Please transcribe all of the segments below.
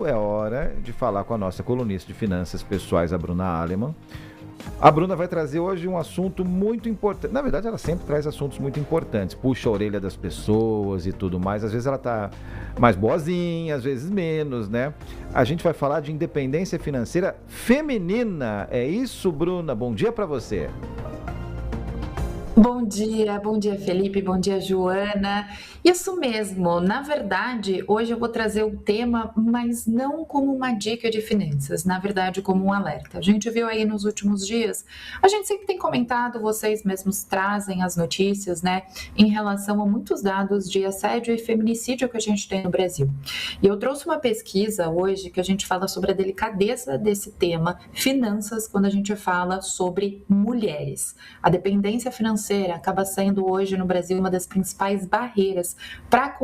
É hora de falar com a nossa colunista de finanças pessoais, a Bruna Alemann. A Bruna vai trazer hoje um assunto muito importante. Na verdade, ela sempre traz assuntos muito importantes. Puxa a orelha das pessoas e tudo mais. Às vezes ela tá mais boazinha, às vezes menos, né? A gente vai falar de independência financeira feminina. É isso, Bruna? Bom dia para você. Bom dia Felipe, bom dia Joana. Isso mesmo, na verdade, hoje eu vou trazer o tema, mas não como uma dica de finanças, na verdade como um alerta. A gente viu aí nos últimos dias, a gente sempre tem comentado, vocês mesmos trazem as notícias, né, em relação a muitos dados de assédio e feminicídio que a gente tem no Brasil. E eu trouxe uma pesquisa hoje que a gente fala sobre a delicadeza desse tema, finanças, quando a gente fala sobre mulheres. A dependência financeira acaba sendo hoje no Brasil uma das principais barreiras para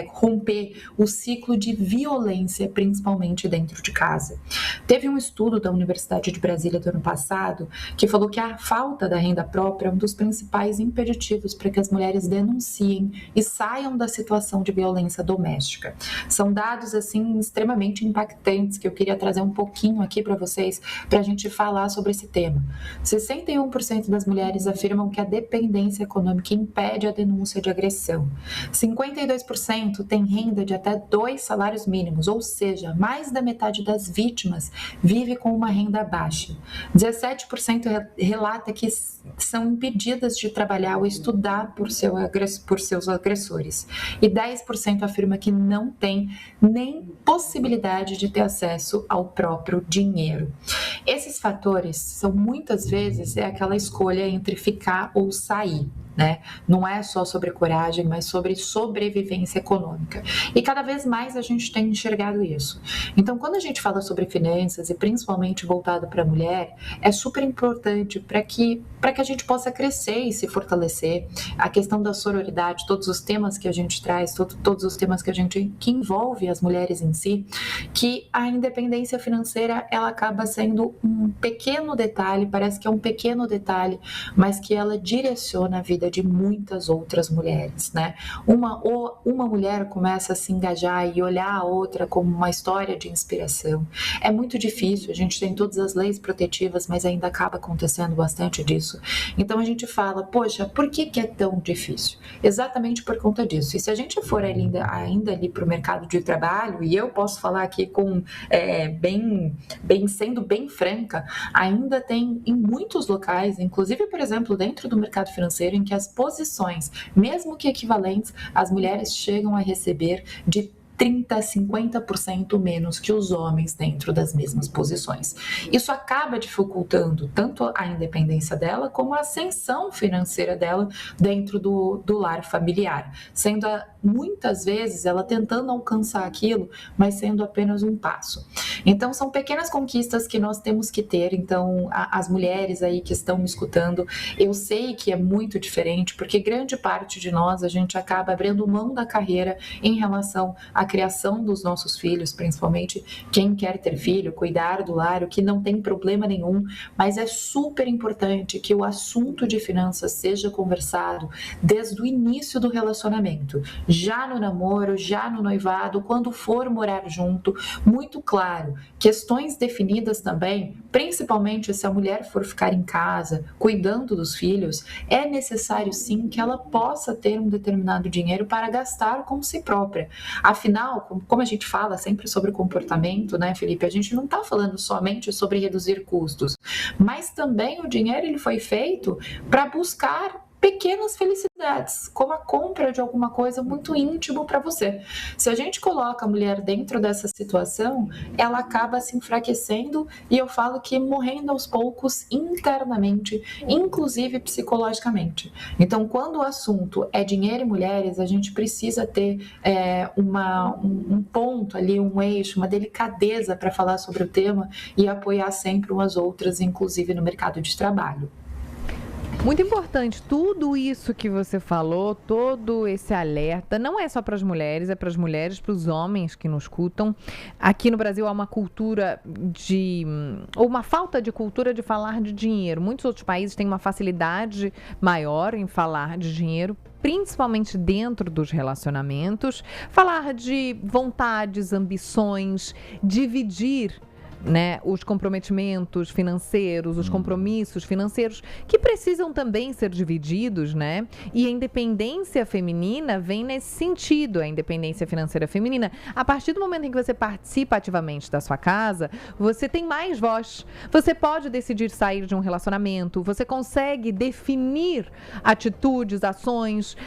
romper o ciclo de violência, principalmente dentro de casa. Teve um estudo da Universidade de Brasília do ano passado que falou que a falta da renda própria é um dos principais impeditivos para que as mulheres denunciem e saiam da situação de violência doméstica. São dados assim extremamente impactantes que eu queria trazer um pouquinho aqui para vocês, para a gente falar sobre esse tema. 61% das mulheres afirmam que a dependência econômica impede a denúncia de agressão. 52% tem renda de até 2 salários mínimos, ou seja, mais da metade das vítimas vive com uma renda baixa. 17% relata que são impedidas de trabalhar ou estudar por seus agressores. E 10% afirma que não tem nem possibilidade de ter acesso ao próprio dinheiro. Esses fatores são muitas vezes aquela escolha entre ficar ou sair. Né? Não é só sobre coragem, mas sobre sobrevivência econômica. E cada vez mais a gente tem enxergado isso. Então, quando a gente fala sobre finanças, e principalmente voltado para a mulher, é super importante para que a gente possa crescer e se fortalecer. A questão da sororidade, todos os temas que a gente traz, todos os temas que envolve as mulheres em si, que a independência financeira, ela acaba sendo um pequeno detalhe, parece que é um pequeno detalhe, mas que ela direciona a vida de muitas outras mulheres, né? Uma mulher começa a se engajar e olhar a outra como uma história de inspiração. É muito difícil, a gente tem todas as leis protetivas, mas ainda acaba acontecendo bastante disso. Então a gente fala, poxa, por que é tão difícil? Exatamente por conta disso. E se a gente for ainda ali para o mercado de trabalho, e eu posso falar aqui sendo bem franca, ainda tem em muitos locais, inclusive, por exemplo, dentro do mercado financeiro, em que as posições, mesmo que equivalentes, as mulheres chegam a receber de 30% a 50% menos que os homens dentro das mesmas posições. Isso acaba dificultando tanto a independência dela como a ascensão financeira dela dentro do lar familiar, sendo muitas vezes ela tentando alcançar aquilo, mas sendo apenas um passo. Então são pequenas conquistas que nós temos que ter. Então as mulheres aí que estão me escutando, eu sei que é muito diferente, porque grande parte de nós a gente acaba abrindo mão da carreira em relação à criação dos nossos filhos, principalmente quem quer ter filho, cuidar do lar, o que não tem problema nenhum, mas é super importante que o assunto de finanças seja conversado desde o início do relacionamento, já no namoro, já no noivado, quando for morar junto, muito claro, questões definidas também, principalmente se a mulher for ficar em casa, cuidando dos filhos, é necessário sim que ela possa ter um determinado dinheiro para gastar com si própria. Afinal, como a gente fala sempre sobre comportamento, né, Felipe, a gente não está falando somente sobre reduzir custos, mas também o dinheiro ele foi feito para buscar pequenas felicidades, como a compra de alguma coisa muito íntimo para você. Se a gente coloca a mulher dentro dessa situação, ela acaba se enfraquecendo e eu falo que morrendo aos poucos internamente, inclusive psicologicamente. Então, quando o assunto é dinheiro e mulheres, a gente precisa ter um ponto ali, um eixo, uma delicadeza para falar sobre o tema e apoiar sempre umas outras, inclusive no mercado de trabalho. Muito importante, tudo isso que você falou, todo esse alerta, não é só para as mulheres, é para as mulheres, para os homens que nos escutam. Aqui no Brasil há uma cultura ou uma falta de cultura de falar de dinheiro. Muitos outros países têm uma facilidade maior em falar de dinheiro, principalmente dentro dos relacionamentos. Falar de vontades, ambições, dividir, né, os comprometimentos financeiros, os compromissos financeiros que precisam também ser divididos, né? E a independência feminina vem nesse sentido, a independência financeira feminina. A partir do momento em que você participa ativamente da sua casa, você tem mais voz. Você pode decidir sair de um relacionamento, você consegue definir atitudes, ações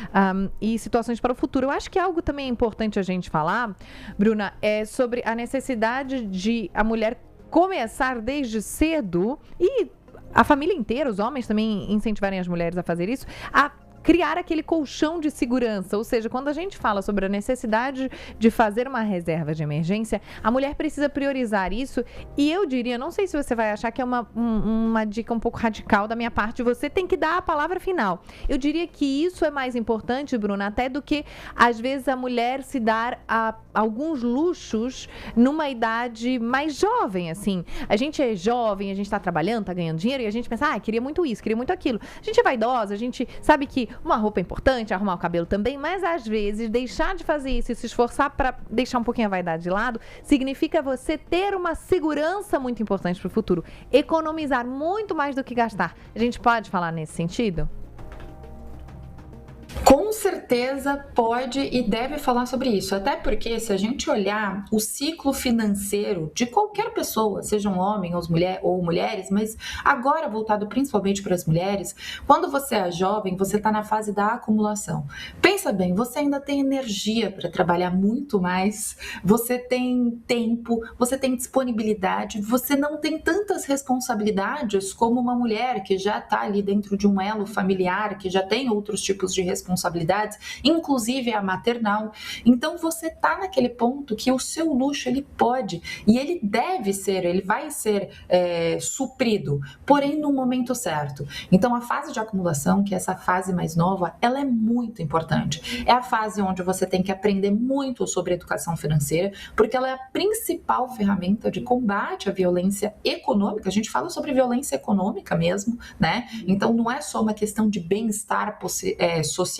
e situações para o futuro. Eu acho que algo também importante a gente falar, Bruna, é sobre a necessidade de a mulher começar desde cedo e a família inteira, os homens também incentivarem as mulheres a fazer isso, a criar aquele colchão de segurança. Ou seja, quando a gente fala sobre a necessidade de fazer uma reserva de emergência, a mulher precisa priorizar isso. E eu diria, não sei se você vai achar que é uma dica um pouco radical da minha parte, você tem que dar a palavra final. Eu diria que isso é mais importante, Bruna, até do que, às vezes, a mulher se dar a alguns luxos numa idade mais jovem, assim. A gente é jovem, a gente tá trabalhando, tá ganhando dinheiro, e a gente pensa, queria muito isso, queria muito aquilo. A gente é vaidosa, a gente sabe que uma roupa é importante, arrumar o cabelo também, mas às vezes deixar de fazer isso e se esforçar para deixar um pouquinho a vaidade de lado, significa você ter uma segurança muito importante para o futuro. Economizar muito mais do que gastar. A gente pode falar nesse sentido? Com certeza pode e deve falar sobre isso, até porque se a gente olhar o ciclo financeiro de qualquer pessoa, seja um homem ou mulheres, mas agora voltado principalmente para as mulheres, quando você é jovem, você está na fase da acumulação. Pensa bem, você ainda tem energia para trabalhar muito mais, você tem tempo, você tem disponibilidade, você não tem tantas responsabilidades como uma mulher que já está ali dentro de um elo familiar, que já tem outros tipos de responsabilidades, inclusive a maternal. Então você está naquele ponto que o seu luxo ele pode e ele deve ser, ele vai ser suprido, porém no momento certo. Então a fase de acumulação, que é essa fase mais nova, ela é muito importante. É a fase onde você tem que aprender muito sobre educação financeira, porque ela é a principal ferramenta de combate à violência econômica. A gente fala sobre violência econômica mesmo, né? Então não é só uma questão de bem-estar social,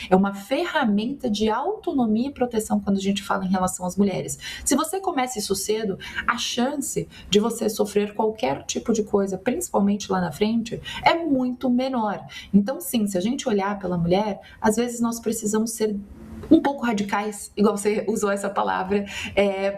é uma ferramenta de autonomia e proteção quando a gente fala em relação às mulheres. Se você começa isso cedo, a chance de você sofrer qualquer tipo de coisa, principalmente lá na frente, é muito menor. Então sim, se a gente olhar pela mulher, às vezes nós precisamos ser um pouco radicais, igual você usou essa palavra,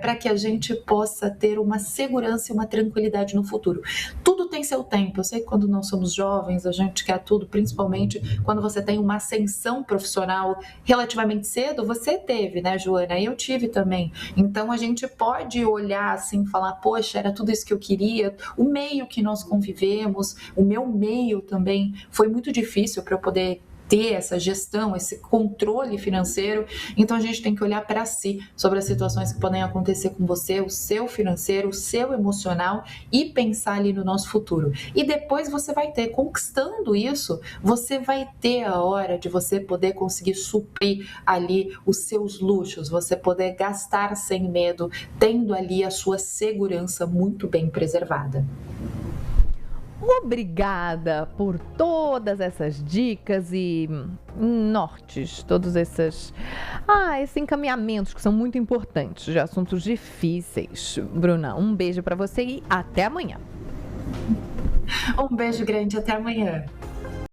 para que a gente possa ter uma segurança e uma tranquilidade no futuro. Tudo tem seu tempo. Eu sei que quando nós somos jovens, a gente quer tudo, principalmente quando você tem uma ascensão profissional relativamente cedo, você teve, né, Joana? Eu tive também. Então, a gente pode olhar assim e falar, poxa, era tudo isso que eu queria. O meio que nós convivemos, o meu meio também foi muito difícil para eu poder ter essa gestão, esse controle financeiro. Então a gente tem que olhar para si, sobre as situações que podem acontecer com você, o seu financeiro, o seu emocional e pensar ali no nosso futuro. E depois você vai ter, conquistando isso, você vai ter a hora de você poder conseguir suprir ali os seus luxos, você poder gastar sem medo, tendo ali a sua segurança muito bem preservada. Obrigada por todas essas dicas e nortes, todos esses encaminhamentos que são muito importantes de assuntos difíceis. Bruna, um beijo para você e até amanhã. Um beijo grande, até amanhã.